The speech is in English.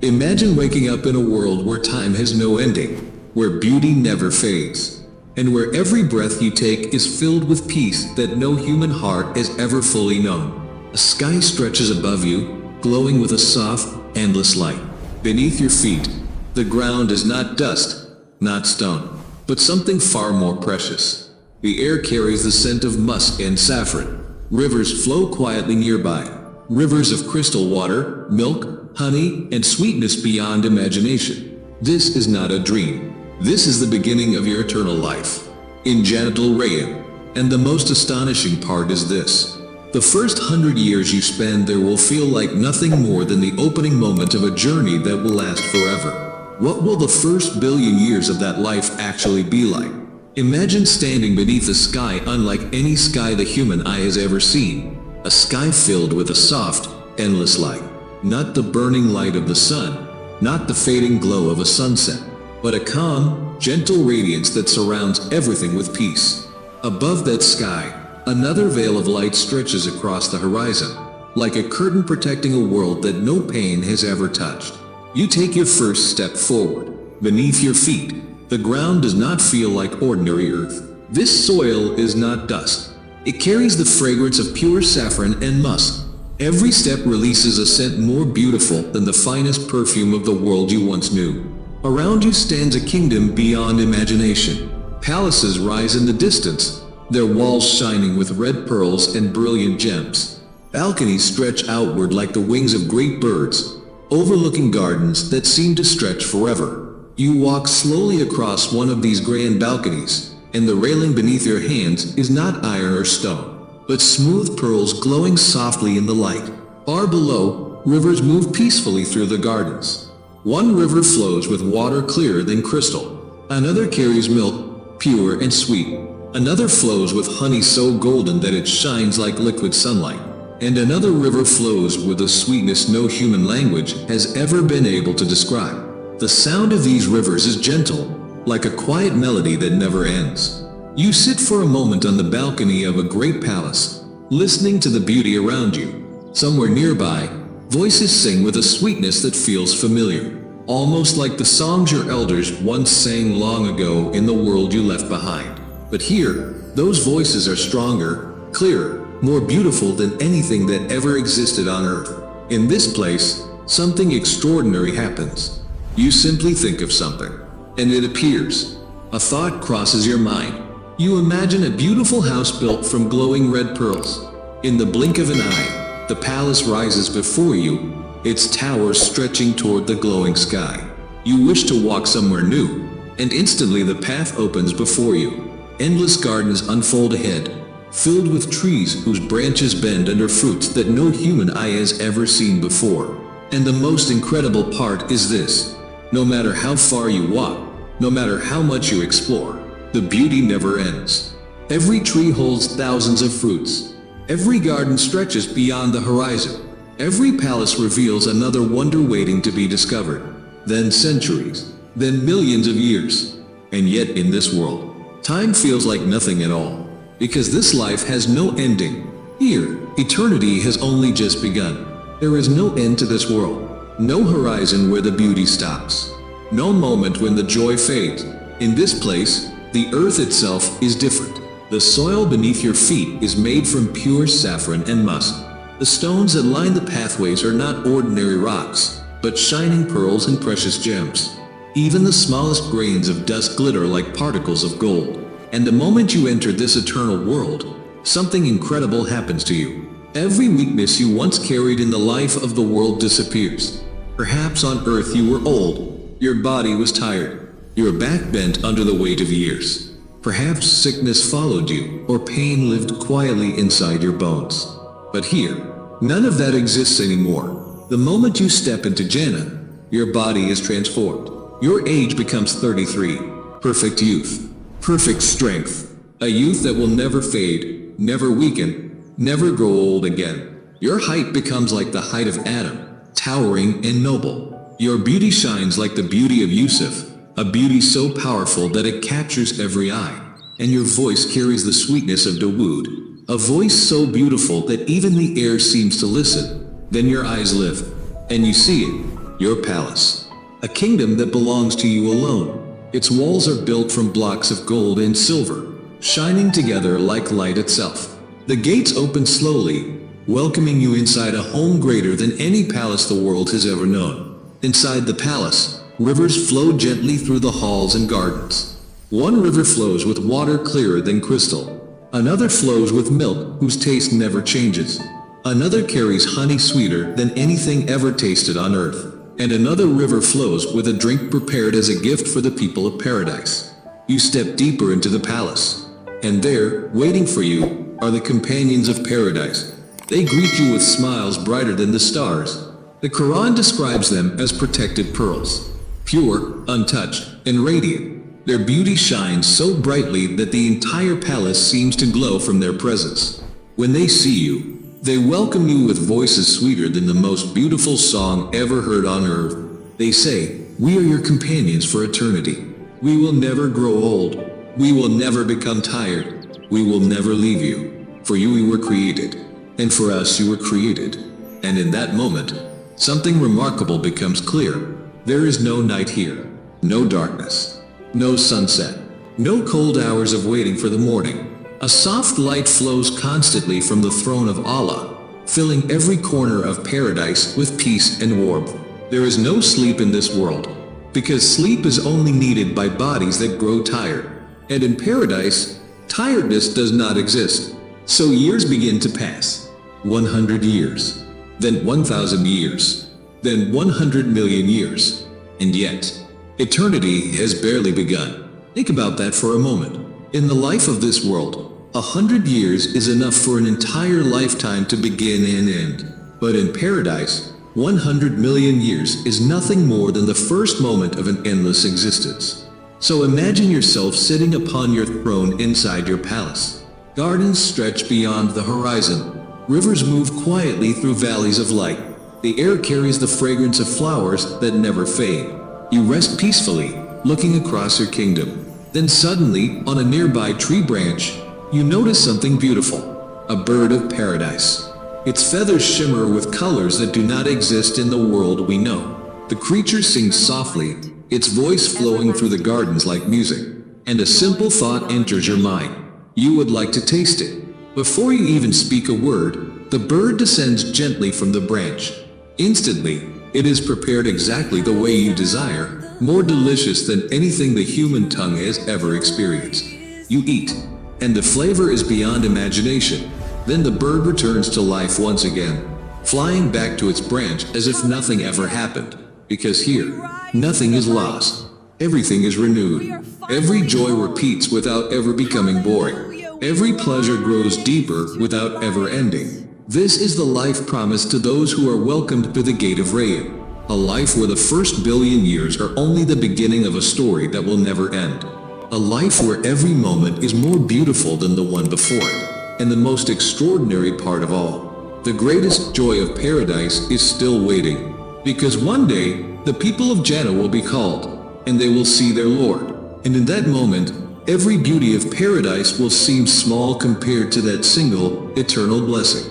Imagine waking up in a world where time has no ending, where beauty never fades, and where every breath you take is filled with peace that no human heart has ever fully known. A sky stretches above you, glowing with a soft, endless light. Beneath your feet, the ground is not dust, not stone, but something far more precious. The air carries the scent of musk and saffron. Rivers flow quietly nearby, rivers of crystal water, milk, honey, and sweetness beyond imagination. This is not a dream. This is the beginning of your eternal life in Jannatul Rayyan. And the most astonishing part is this. The first 100 years you spend there will feel like nothing more than the opening moment of a journey that will last forever. What will the first billion years of that life actually be like? Imagine standing beneath a sky unlike any sky the human eye has ever seen. A sky filled with a soft, endless light. Not the burning light of the sun, not the fading glow of a sunset, but a calm, gentle radiance that surrounds everything with peace. Above that sky, another veil of light stretches across the horizon, like a curtain protecting a world that no pain has ever touched. You take your first step forward. Beneath your feet, the ground does not feel like ordinary earth. This soil is not dust. It carries the fragrance of pure saffron and musk. Every step releases a scent more beautiful than the finest perfume of the world you once knew. Around you stands a kingdom beyond imagination. Palaces rise in the distance, their walls shining with red pearls and brilliant gems. Balconies stretch outward like the wings of great birds, overlooking gardens that seem to stretch forever. You walk slowly across one of these grand balconies, and the railing beneath your hands is not iron or stone, but smooth pearls glowing softly in the light. Far below, rivers move peacefully through the gardens. One river flows with water clearer than crystal. Another carries milk, pure and sweet. Another flows with honey so golden that it shines like liquid sunlight. And another river flows with a sweetness no human language has ever been able to describe. The sound of these rivers is gentle, like a quiet melody that never ends. You sit for a moment on the balcony of a great palace, listening to the beauty around you. Somewhere nearby, voices sing with a sweetness that feels familiar, almost like the songs your elders once sang long ago in the world you left behind. But here, those voices are stronger, clearer, more beautiful than anything that ever existed on earth. In this place, something extraordinary happens. You simply think of something, and it appears. A thought crosses your mind. You imagine a beautiful house built from glowing red pearls. In the blink of an eye, the palace rises before you, its towers stretching toward the glowing sky. You wish to walk somewhere new, and instantly the path opens before you. Endless gardens unfold ahead, filled with trees whose branches bend under fruits that no human eye has ever seen before. And the most incredible part is this. No matter how far you walk, no matter how much you explore, the beauty never ends. Every tree holds thousands of fruits. Every garden stretches beyond the horizon. Every palace reveals another wonder waiting to be discovered. Then centuries, then millions of years. And yet in this world, time feels like nothing at all. Because this life has no ending. Here, eternity has only just begun. There is no end to this world. No horizon where the beauty stops. No moment when the joy fades. In this place, the earth itself is different. The soil beneath your feet is made from pure saffron and musk. The stones that line the pathways are not ordinary rocks, but shining pearls and precious gems. Even the smallest grains of dust glitter like particles of gold. And the moment you enter this eternal world, something incredible happens to you. Every weakness you once carried in the life of the world disappears. Perhaps on earth you were old, your body was tired, your back bent under the weight of years. Perhaps sickness followed you, or pain lived quietly inside your bones. But here, none of that exists anymore. The moment you step into Jannah, your body is transformed. Your age becomes 33, perfect youth, perfect strength, a youth that will never fade, never weaken, never grow old again. Your height becomes like the height of Adam, towering and noble. Your beauty shines like the beauty of Yusuf, a beauty so powerful that it captures every eye. And your voice carries the sweetness of Dawud, a voice so beautiful that even the air seems to listen. Then your eyes lift, and you see it. your palace. A kingdom that belongs to you alone. Its walls are built from blocks of gold and silver, shining together like light itself. The gates open slowly, welcoming you inside a home greater than any palace the world has ever known. Inside the palace, rivers flow gently through the halls and gardens. One river flows with water clearer than crystal. Another flows with milk whose taste never changes. Another carries honey sweeter than anything ever tasted on earth. And another river flows with a drink prepared as a gift for the people of paradise. You step deeper into the palace. And there, waiting for you, are the companions of paradise. They greet you with smiles brighter than the stars. The Quran describes them as protected pearls. Pure, untouched, and radiant. Their beauty shines so brightly that the entire palace seems to glow from their presence. When they see you, they welcome you with voices sweeter than the most beautiful song ever heard on earth. They say, "We are your companions for eternity. We will never grow old. We will never become tired. We will never leave you. For you we were created. And for us you were created." And in that moment, something remarkable becomes clear. There is no night here. No darkness. No sunset. No cold hours of waiting for the morning. A soft light flows constantly from the throne of Allah, filling every corner of paradise with peace and warmth. There is no sleep in this world, because sleep is only needed by bodies that grow tired. And in paradise, tiredness does not exist. So years begin to pass. 100 years. Then 1,000 years. Then 100 million years. And yet, eternity has barely begun. Think about that for a moment. In the life of this world, 100 years is enough for an entire lifetime to begin and end. But in paradise, 100 million years is nothing more than the first moment of an endless existence. So imagine yourself sitting upon your throne inside your palace. Gardens stretch beyond the horizon. Rivers move quietly through valleys of light. The air carries the fragrance of flowers that never fade. You rest peacefully, looking across your kingdom. Then suddenly, on a nearby tree branch, you notice something beautiful. A bird of paradise. Its feathers shimmer with colors that do not exist in the world we know. The creature sings softly, its voice flowing through the gardens like music. And a simple thought enters your mind. You would like to taste it. Before you even speak a word, the bird descends gently from the branch. Instantly, it is prepared exactly the way you desire, more delicious than anything the human tongue has ever experienced. You eat, and the flavor is beyond imagination. Then the bird returns to life once again, flying back to its branch as if nothing ever happened. Because here, nothing is lost. Everything is renewed. Every joy repeats without ever becoming boring. Every pleasure grows deeper without ever ending. This is the life promised to those who are welcomed to the gate of Rayyan. A life where the first billion years are only the beginning of a story that will never end. A life where every moment is more beautiful than the one before it. And the most extraordinary part of all, the greatest joy of paradise is still waiting. Because one day, the people of Jannah will be called, and they will see their Lord. And in that moment, every beauty of paradise will seem small compared to that single, eternal blessing.